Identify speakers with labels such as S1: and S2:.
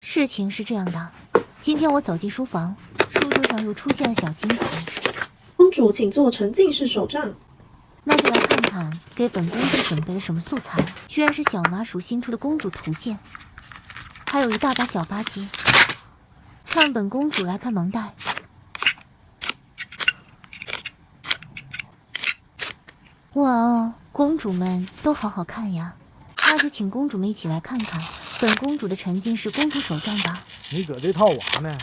S1: 事情是这样的，今天我走进书房，书桌上又出现了小惊喜。
S2: 公主，请做沉浸式手账。
S1: 那就来看看给本公主准备了什么素材。居然是小麻薯新出的公主图鉴，还有一大把小八戒。看本公主来看盲袋。哇哦，公主们都好好看呀！那就请公主们一起来看看本公主的沉浸式公主手账吧。
S3: 你搁这套娃呢？